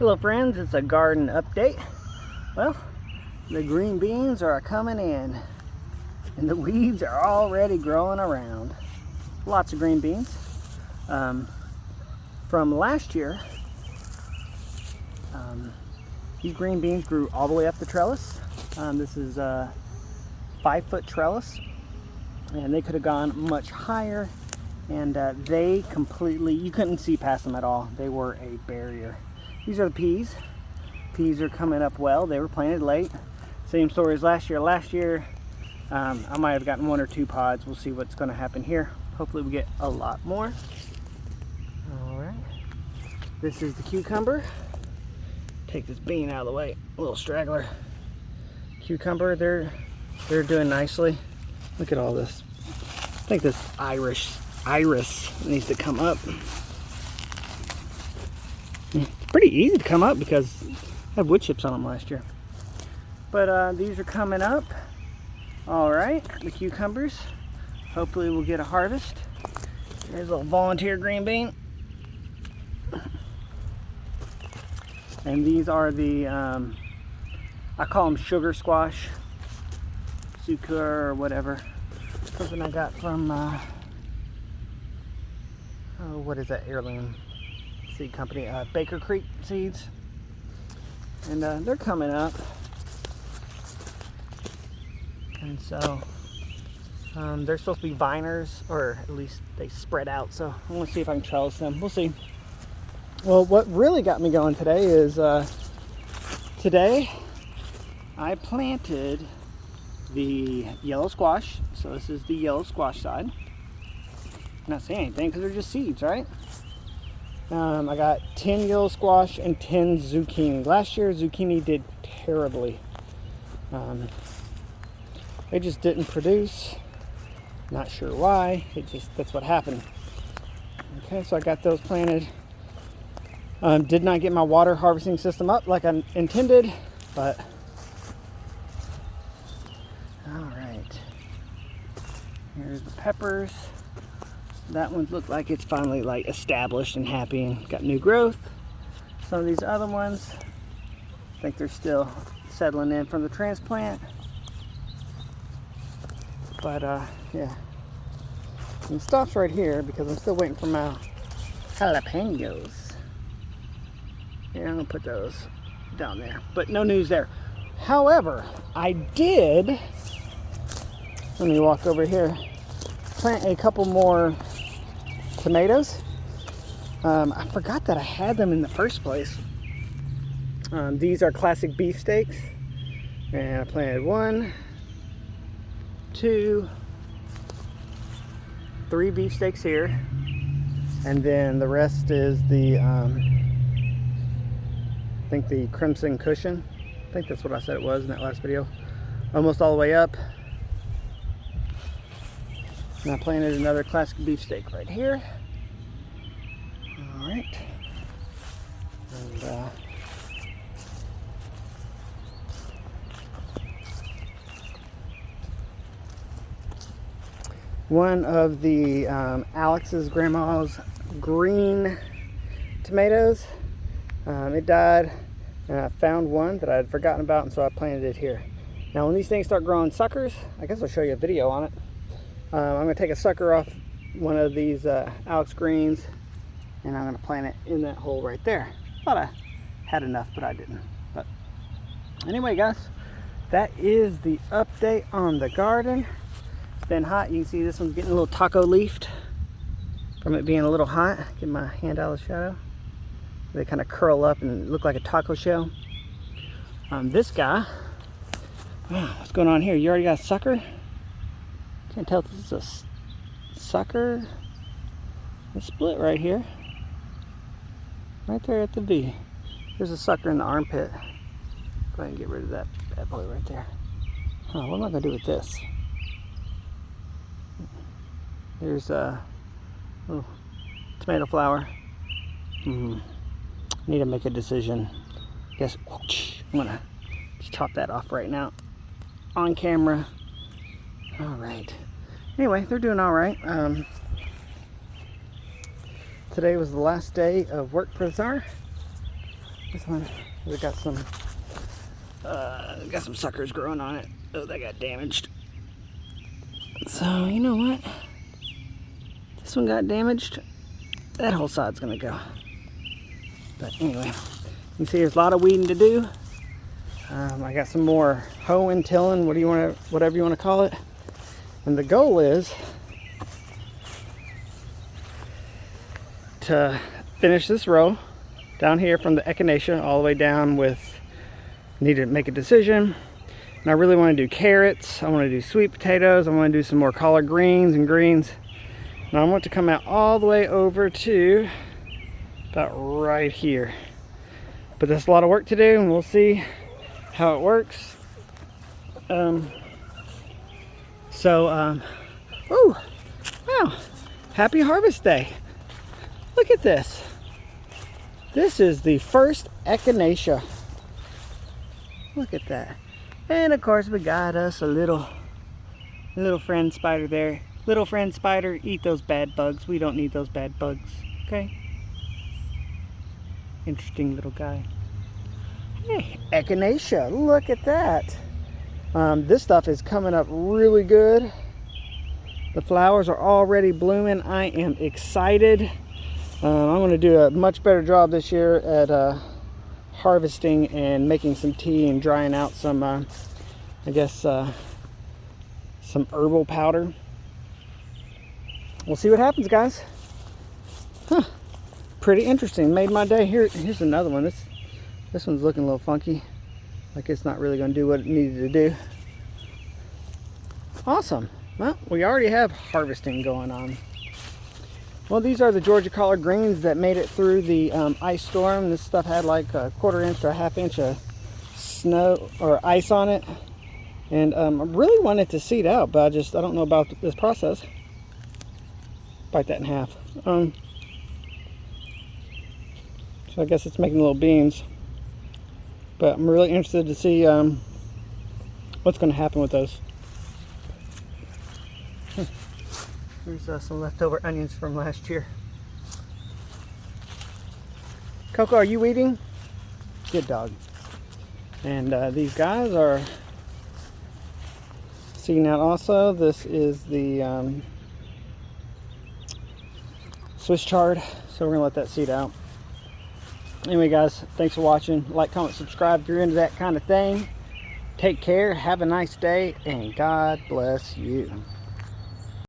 Hello friends, it's a garden update. Well, the green beans are coming in and the weeds are already growing around. Lots of green beans. From last year, these green beans grew all the way up the trellis. This is a 5-foot trellis and they could have gone much higher, and they completely, you couldn't see past them at all. They were a barrier. These are the peas. Peas are coming up well. They were planted late. Same story as last year. Last year, I might have gotten 1 or 2 pods. We'll see what's going to happen here. Hopefully we get a lot more. All right. This is the cucumber. Take this bean out of the way. A little straggler. Cucumber, they're doing nicely. Look at all this. I think this iris needs to come up. It's pretty easy to come up because I had wood chips on them last year. But these are coming up. All right, the cucumbers. Hopefully we'll get a harvest. There's a little volunteer green bean. And these are the, I call them sugar squash. Sucre or whatever. Something I got from, what is that, heirloom seed company, Baker Creek Seeds. And they're coming up. And so they're supposed to be viners, or at least they spread out. So I'm gonna see if I can trellis them. We'll see. Well, what really got me going today is today I planted the yellow squash. So this is the yellow squash side. I'm not saying anything because they're just seeds, right? I got 10 yellow squash and 10 zucchini. Last year, zucchini did terribly. They just didn't produce. Not sure why. That's what happened. Okay, so I got those planted. Did not get my water harvesting system up like I intended, but all right. Here's the peppers. That one looked like it's finally like established and happy and got new growth. Some of these other ones, I think they're still settling in from the transplant. But yeah. And it stops right here because I'm still waiting for my jalapenos. Yeah, I'm gonna put those down there. But no news there. However, I did, let me walk over here, plant a couple more tomatoes. I forgot that I had them in the first place. These are classic beefsteaks, and I planted 1, 2, 3 beefsteaks here, and then the rest is the I think the crimson cushion. I think that's what I said it was in that last video. Almost all the way up. And I planted another classic beefsteak right here. All right. And one of the Alex's grandma's green tomatoes, it died, and I found one that I had forgotten about, and so I planted it here. Now when these things start growing suckers, I guess I'll show you a video on it. I'm going to take a sucker off one of these Alex greens, and I'm going to plant it in that hole right there. Thought I had enough, but I didn't. But anyway, guys, that is the update on the garden. It's been hot. You can see this one's getting a little taco leafed from it being a little hot. Get my hand out of the shadow. They kind of curl up and look like a taco shell. This guy, what's going on here? You already got a sucker? Can't tell if this is a sucker. A split right here. Right there at the V. There's a sucker in the armpit. Go ahead and get rid of that bad boy right there. What am I going to do with this? There's a little tomato flower. Need to make a decision. Guess I'm going to just chop that off right now on camera. All right. Anyway, they're doing all right. Today was the last day of work for the summer. This one, we got some suckers growing on it. Oh, they got damaged. So you know what? This one got damaged. That whole side's gonna go. But anyway, you can see there's a lot of weeding to do. I got some more hoeing, tilling, whatever you want to call it. And the goal is to finish this row down here from the Echinacea all the way down with, need to make a decision. And I really want to do carrots, I want to do sweet potatoes, I want to do some more collard greens and greens. And I want to come out all the way over to about right here. But there's a lot of work to do, and we'll see how it works. Oh, wow, happy harvest day. Look at this. This is the first Echinacea. Look at that. And of course we got us a little friend spider there. Little friend spider, eat those bad bugs. We don't need those bad bugs, okay? Interesting little guy. Hey, Echinacea, look at that. This stuff is coming up really good. The flowers are already blooming. I am excited. I'm going to do a much better job this year at harvesting and making some tea and drying out some, I guess, some herbal powder. We'll see what happens, guys. Huh. Pretty interesting. Made my day. Here's another one. This one's looking a little funky. Like it's not really going to do what it needed to do. Awesome. Well, we already have harvesting going on. Well, these are the Georgia collard greens that made it through the ice storm. This stuff had like a 1/4 inch to a 1/2 inch of snow or ice on it. And I really wanted to seed out, but I don't know about this process. Bite that in half. So I guess it's making little beans. But I'm really interested to see what's going to happen with those. Here's some leftover onions from last year. Coco, are you eating? Good dog. And these guys are seeding out also. This is the Swiss chard, so we're gonna let that seed out. Anyway, guys, thanks for watching. Like, comment, subscribe if you're into that kind of thing. Take care, have a nice day, and God bless you.